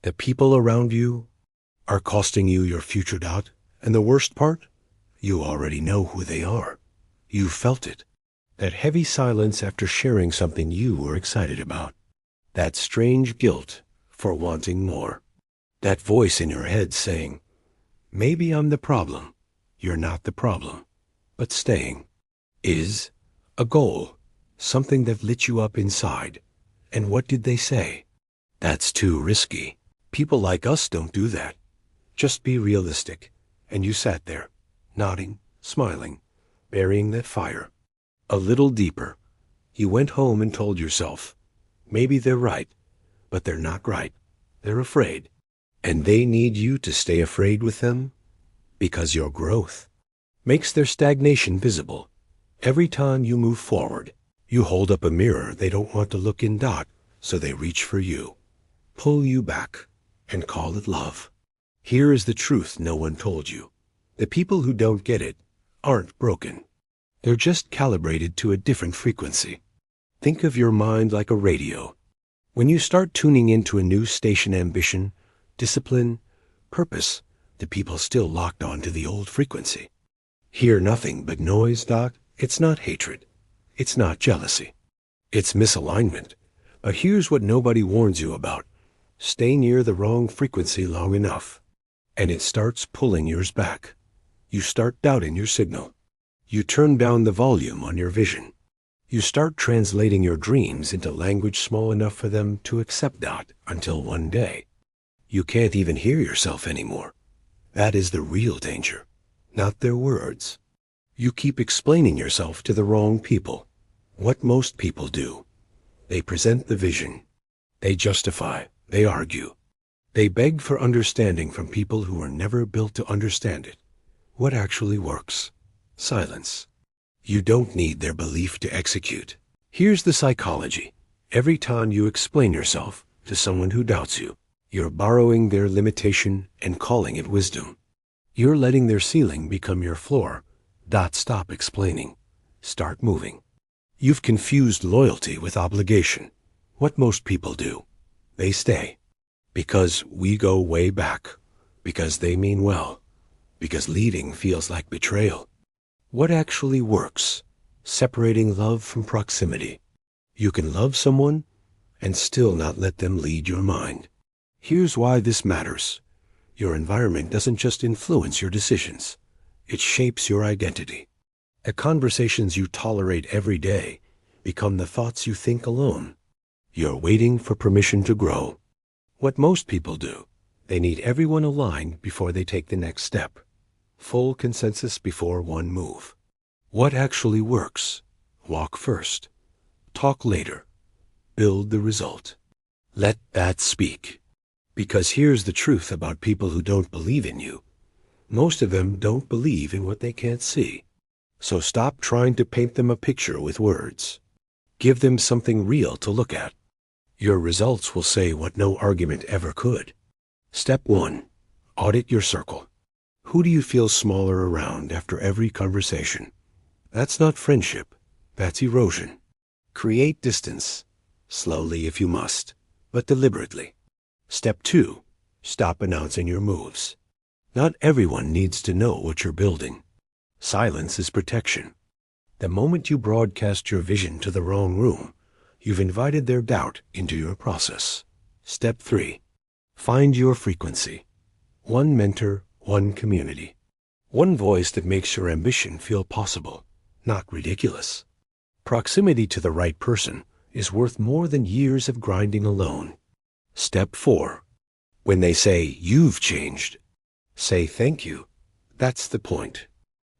The people around you are costing you your future dot. And the worst part? You already know who they are. You felt it. That heavy silence after sharing something you were excited about. That strange guilt for wanting more. That voice in your head saying, maybe I'm the problem. You're not the problem. But staying is a goal, something that lit you up inside. And what did they say? That's too risky. People like us don't do that. Just be realistic. And you sat there, nodding, smiling, burying that fire. A little deeper. You went home and told yourself, maybe they're right, but they're not right. They're afraid. And they need you to stay afraid with them because your growth makes their stagnation visible. Every time you move forward, you hold up a mirror they don't want to look in dot, so they reach for you, pull you back, and call it love. Here is the truth no one told you. The people who don't get it aren't broken. They're just calibrated to a different frequency. Think of your mind like a radio. When you start tuning into a new station ambition, discipline, purpose, the people still locked on to the old frequency. Hear nothing but noise, Doc. It's not hatred. It's not jealousy. It's misalignment. But here's what nobody warns you about. Stay near the wrong frequency long enough, and it starts pulling yours back. You start doubting your signal. You turn down the volume on your vision. You start translating your dreams into language small enough for them to accept that until one day, you can't even hear yourself anymore. That is the real danger, not their words. You keep explaining yourself to the wrong people. What most people do. They present the vision. They justify. They argue. They beg for understanding from people who were never built to understand it. What actually works? Silence. You don't need their belief to execute. Here's the psychology. Every time you explain yourself to someone who doubts you, you're borrowing their limitation and calling it wisdom. You're letting their ceiling become your floor. Stop explaining. Start moving. You've confused loyalty with obligation. What most people do. They stay. Because we go way back. Because they mean well. Because leaving feels like betrayal. What actually works? Separating love from proximity. You can love someone and still not let them lead your mind. Here's why this matters. Your environment doesn't just influence your decisions. It shapes your identity. The conversations you tolerate every day become the thoughts you think alone. You're waiting for permission to grow. What most people do, they need everyone aligned before they take the next step. Full consensus before one move. What actually works? Walk first. Talk later. Build the result. Let that speak. Because here's the truth about people who don't believe in you. Most of them don't believe in what they can't see. So stop trying to paint them a picture with words. Give them something real to look at. Your results will say what no argument ever could. Step 1. Audit your circle. Who do you feel smaller around after every conversation? That's not friendship. That's erosion. Create distance. Slowly if you must, but deliberately. Step 2. Stop announcing your moves. Not everyone needs to know what you're building. Silence is protection. The moment you broadcast your vision to the wrong room, you've invited their doubt into your process. Step 3. Find your frequency. One mentor, one community. One voice that makes your ambition feel possible, not ridiculous. Proximity to the right person is worth more than years of grinding alone. Step 4. When they say, you've changed, say thank you. That's the point.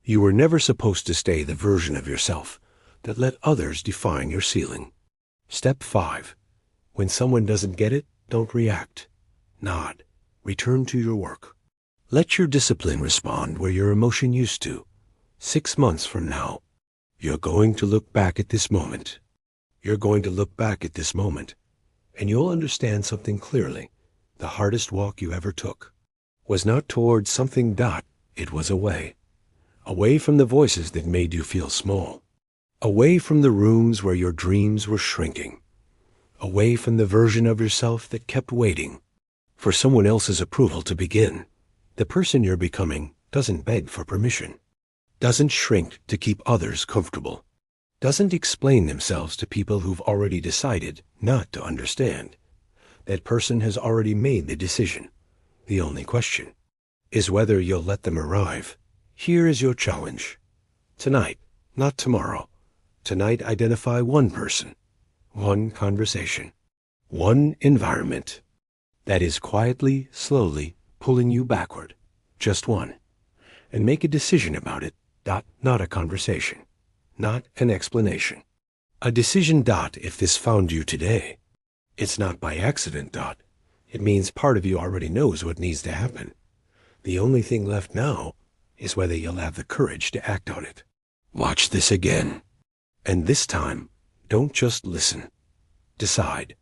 You were never supposed to stay the version of yourself that let others define your ceiling. Step 5. When someone doesn't get it, don't react. Nod. Return to your work. Let your discipline respond where your emotion used to. 6 months from now, you're going to look back at this moment. You're going to look back at this moment, and you'll understand something clearly. The hardest walk you ever took was not towards something. It was away. Away from the voices that made you feel small. Away from the rooms where your dreams were shrinking. Away from the version of yourself that kept waiting. for someone else's approval to begin. The person you're becoming doesn't beg for permission, doesn't shrink to keep others comfortable, doesn't explain themselves to people who've already decided not to understand. That person has already made the decision. The only question is whether you'll let them arrive. Here is your challenge. Tonight, not tomorrow. Tonight, identify one person, one conversation, one environment that is quietly, slowly pulling you backward. Just one. And make a decision about it. Not a conversation. Not an explanation. A decision. If this found you today, it's not by accident. It means part of you already knows what needs to happen. The only thing left now is whether you'll have the courage to act on it. Watch this again. And this time, don't just listen. Decide.